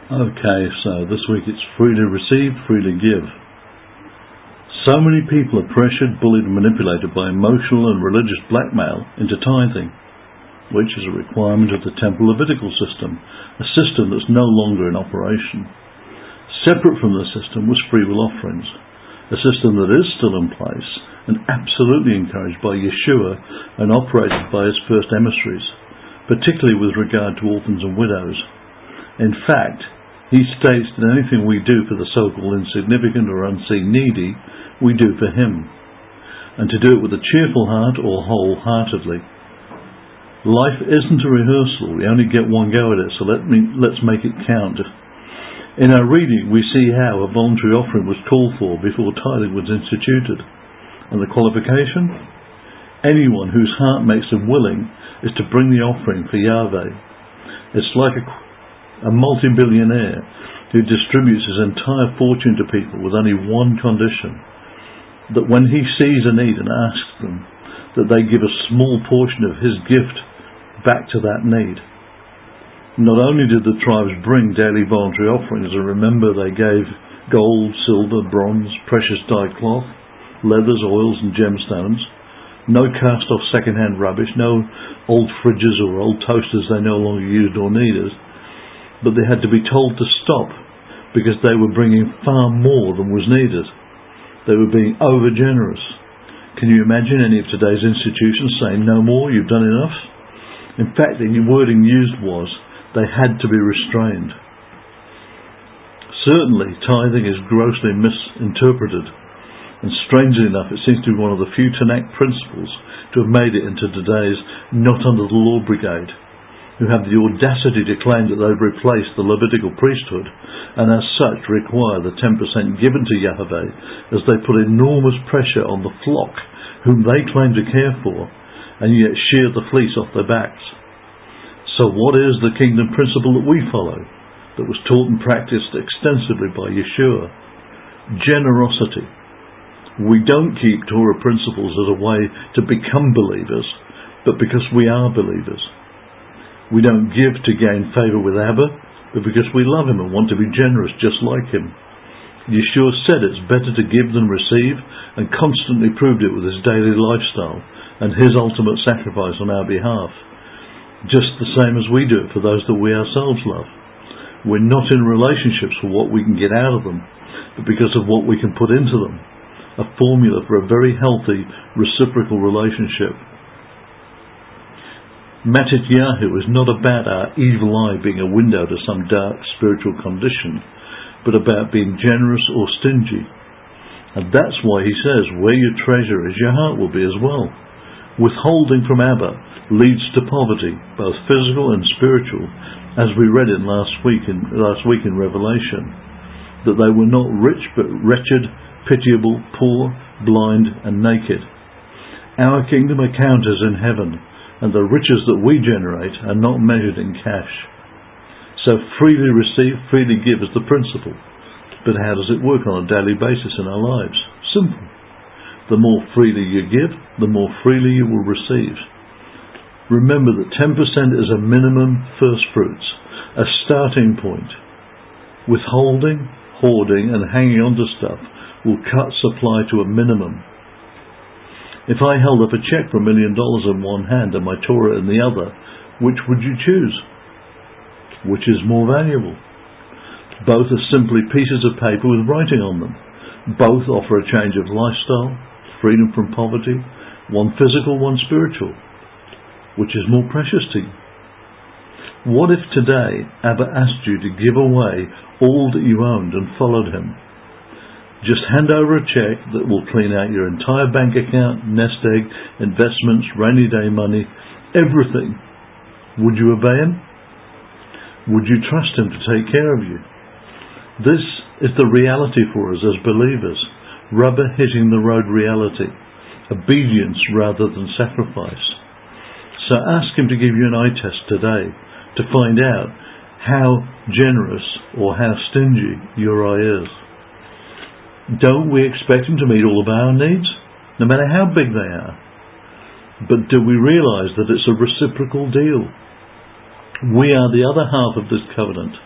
Okay, so this week it's freely receive, freely give. So many people are pressured, bullied and manipulated by emotional and religious blackmail into tithing, which is a requirement of the Temple Levitical system, a system that's no longer in operation. Separate from the system was free will offerings, a system that is still in place and absolutely encouraged by Yeshua and operated by his first emissaries, particularly with regard to orphans and widows. In fact, he states that anything we do for the so-called insignificant or unseen needy, we do for him, and to do it with a cheerful heart or wholeheartedly. Life isn't a rehearsal, we only get one go at it, so let's make it count. In our reading we see how a voluntary offering was called for before tithing was instituted, and the qualification? Anyone whose heart makes them willing is to bring the offering for Yahweh. It's like a multi-billionaire who distributes his entire fortune to people with only one condition, that when he sees a need and asks them, that they give a small portion of his gift back to that need. Not only did the tribes bring daily voluntary offerings, and remember they gave gold, silver, bronze, precious dyed cloth, leathers, oils and gemstones, no cast-off second-hand rubbish, no old fridges or old toasters they no longer used or needed, but they had to be told to stop because they were bringing far more than was needed. They were being over-generous. Can you imagine any of today's institutions saying, no more, you've done enough? In fact, the wording used was, they had to be restrained. Certainly, tithing is grossly misinterpreted, and strangely enough, it seems to be one of the few Tanakh principles to have made it into today's not under the law brigade, who have the audacity to claim that they've replaced the Levitical priesthood and as such require the 10% given to Yahweh as they put enormous pressure on the flock whom they claim to care for and yet shear the fleece off their backs. So what is the kingdom principle that we follow, that was taught and practiced extensively by Yeshua? Generosity. We don't keep Torah principles as a way to become believers, but because we are believers. We don't give to gain favour with Abba, but because we love him and want to be generous just like him. Yeshua said it's better to give than receive, and constantly proved it with his daily lifestyle and his ultimate sacrifice on our behalf, just the same as we do it for those that we ourselves love. We're not in relationships for what we can get out of them, but because of what we can put into them, a formula for a very healthy reciprocal relationship. Matityahu is not about our evil eye being a window to some dark spiritual condition, but about being generous or stingy. And that's why he says, where your treasure is, your heart will be as well. Withholding from Abba leads to poverty, both physical and spiritual, as we read in last week in Revelation, that they were not rich but wretched, pitiable, poor, blind and naked. Our kingdom account is in heaven, and the riches that we generate are not measured in cash. So freely receive, freely give is the principle. But how does it work on a daily basis in our lives? Simple. The more freely you give, the more freely you will receive. Remember that 10% is a minimum first fruits, a starting point. Withholding, hoarding and hanging on to stuff will cut supply to a minimum. If I held up a cheque for $1 million in one hand and my Torah in the other, which would you choose? Which is more valuable? Both are simply pieces of paper with writing on them. Both offer a change of lifestyle, freedom from poverty, one physical, one spiritual. Which is more precious to you? What if today Abba asked you to give away all that you owned and followed him? Just hand over a cheque that will clean out your entire bank account, nest egg, investments, rainy day money, everything. Would you obey him? Would you trust him to take care of you? This is the reality for us as believers. Rubber hitting the road reality. Obedience rather than sacrifice. So ask him to give you an eye test today to find out how generous or how stingy your eye is. Don't we expect him to meet all of our needs, no matter how big they are? But do we realise that it's a reciprocal deal? We are the other half of this covenant.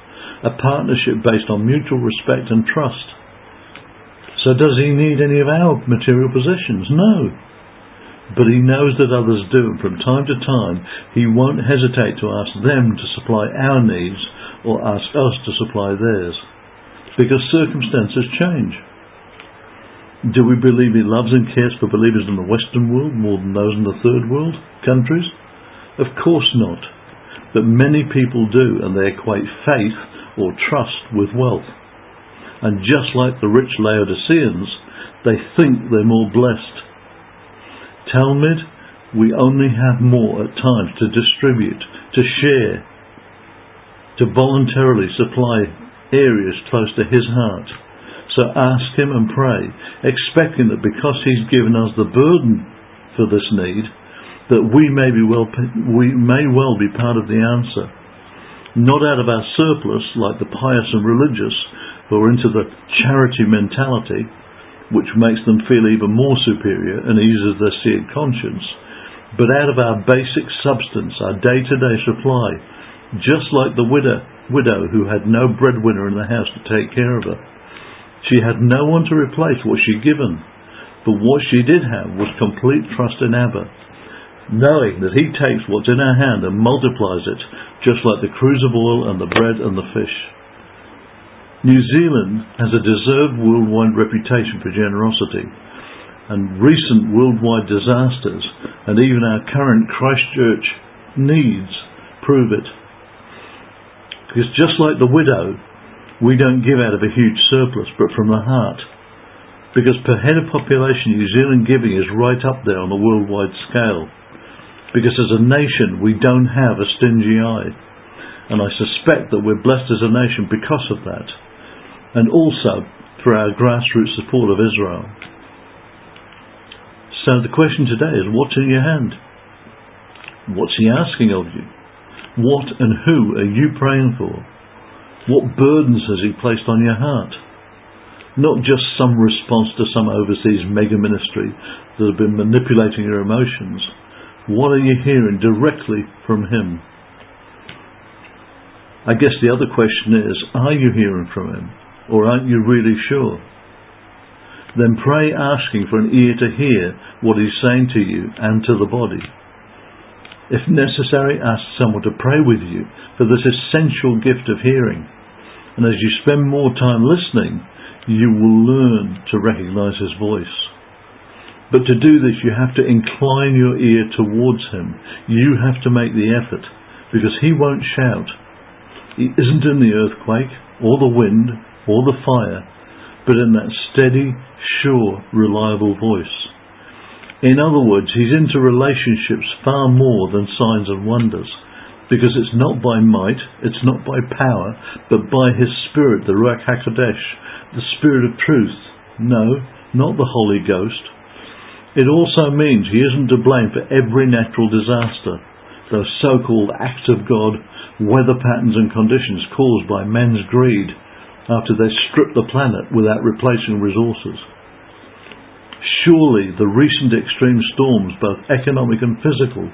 a partnership based on mutual respect and trust. So does he need any of our material possessions? No. But he knows that others do, and from time to time he won't hesitate to ask them to supply our needs or ask us to supply theirs, because circumstances change. Do we believe he loves and cares for believers in the Western world more than those in the Third World countries? Of course not. But many people do, and they equate faith or trust with wealth. And just like the rich Laodiceans, they think they're more blessed. Talmud, we only have more at times to distribute, to share, to voluntarily supply areas close to his heart. So ask him and pray, expecting that because he's given us the burden for this need, that we may well be part of the answer. Not out of our surplus, like the pious and religious, who are into the charity mentality, which makes them feel even more superior and eases their seared conscience, but out of our basic substance, our day-to-day supply, just like the widow who had no breadwinner in the house to take care of her. She had no one to replace what she'd given, but what she did have was complete trust in Abba, knowing that he takes what's in our hand and multiplies it, just like the cruse of oil and the bread and the fish. New Zealand has a deserved worldwide reputation for generosity, and recent worldwide disasters and even our current Christchurch needs prove it. Because just like the widow, we don't give out of a huge surplus, but from the heart. Because per head of population, New Zealand giving is right up there on the worldwide scale. Because as a nation, we don't have a stingy eye. And I suspect that we're blessed as a nation because of that. And also for our grassroots support of Israel. So the question today is, what's in your hand? What's he asking of you? What and who are you praying for? What burdens has he placed on your heart? Not just some response to some overseas mega ministry that have been manipulating your emotions. What are you hearing directly from him? I guess the other question is, are you hearing from him? Or aren't you really sure? Then pray asking for an ear to hear what he's saying to you and to the body. If necessary, ask someone to pray with you for this essential gift of hearing. And as you spend more time listening, you will learn to recognize his voice. But to do this, you have to incline your ear towards him. You have to make the effort, because he won't shout. He isn't in the earthquake, or the wind, or the fire, but in that steady, sure, reliable voice. In other words, he's into relationships far more than signs and wonders, because it's not by might, it's not by power, but by his Spirit, the Ruach HaKodesh, the Spirit of truth. No, not the Holy Ghost. It also means he isn't to blame for every natural disaster, those so-called acts of God, weather patterns and conditions caused by men's greed, after they stripped the planet without replacing resources. Surely the recent extreme storms, both economic and physical,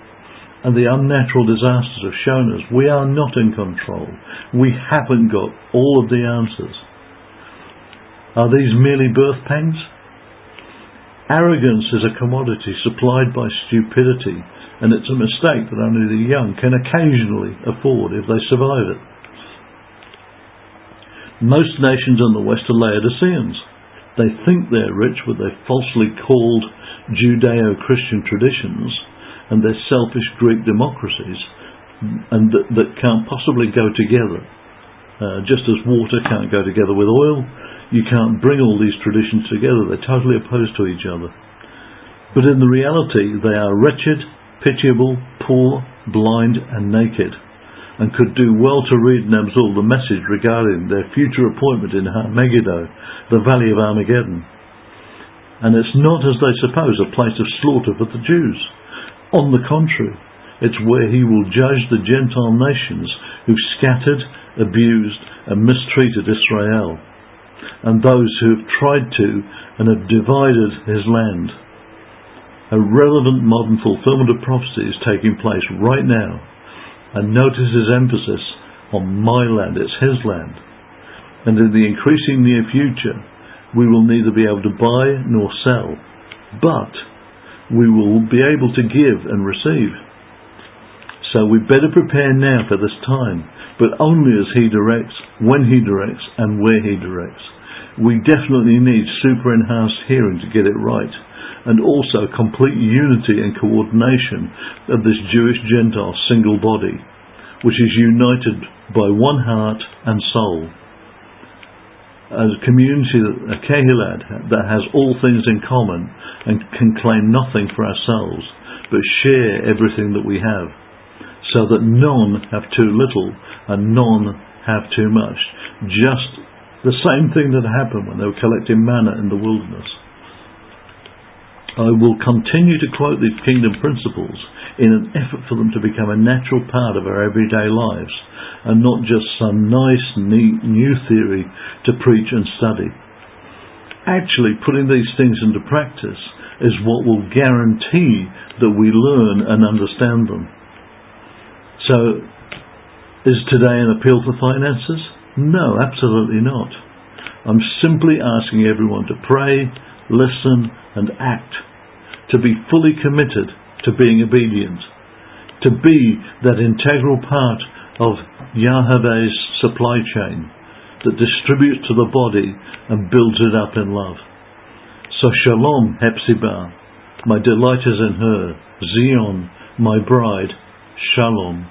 and the unnatural disasters have shown us we are not in control. We haven't got all of the answers. Are these merely birth pangs? Arrogance is a commodity supplied by stupidity, and it's a mistake that only the young can occasionally afford if they survive it. Most nations in the West are Laodiceans. They think they're rich with their falsely called Judeo-Christian traditions and their selfish Greek democracies, and that can't possibly go together. Just as water can't go together with oil, you can't bring all these traditions together. They're totally opposed to each other. But in the reality, they are wretched, pitiable, poor, blind and naked, and could do well to read and absorb the message regarding their future appointment in Megiddo, the Valley of Armageddon. And it's not, as they suppose, a place of slaughter for the Jews. On the contrary, it's where he will judge the Gentile nations who scattered, abused and mistreated Israel, and those who have tried to and have divided his land. A relevant modern fulfillment of prophecy is taking place right now. And notice his emphasis on my land. It's his land. And in the increasing near future, we will neither be able to buy nor sell, but we will be able to give and receive. So we better prepare now for this time, but only as he directs, when he directs, and where he directs. We definitely need super enhanced hearing to get it right, and also complete unity and coordination of this Jewish-Gentile single body, which is united by one heart and soul. As a community, a Kehilad, that has all things in common and can claim nothing for ourselves, but share everything that we have, so that none have too little and none have too much. Just the same thing that happened when they were collecting manna in the wilderness. I will continue to quote these kingdom principles in an effort for them to become a natural part of our everyday lives, and not just some nice, neat, new theory to preach and study. Actually, putting these things into practice is what will guarantee that we learn and understand them. So, is today an appeal for finances? No, absolutely not. I'm simply asking everyone to pray, listen, and act, to be fully committed to being obedient, to be that integral part of Yahweh's supply chain that distributes to the body and builds it up in love. So Shalom, Hepzibah, my delight is in her. Zion, my bride, Shalom.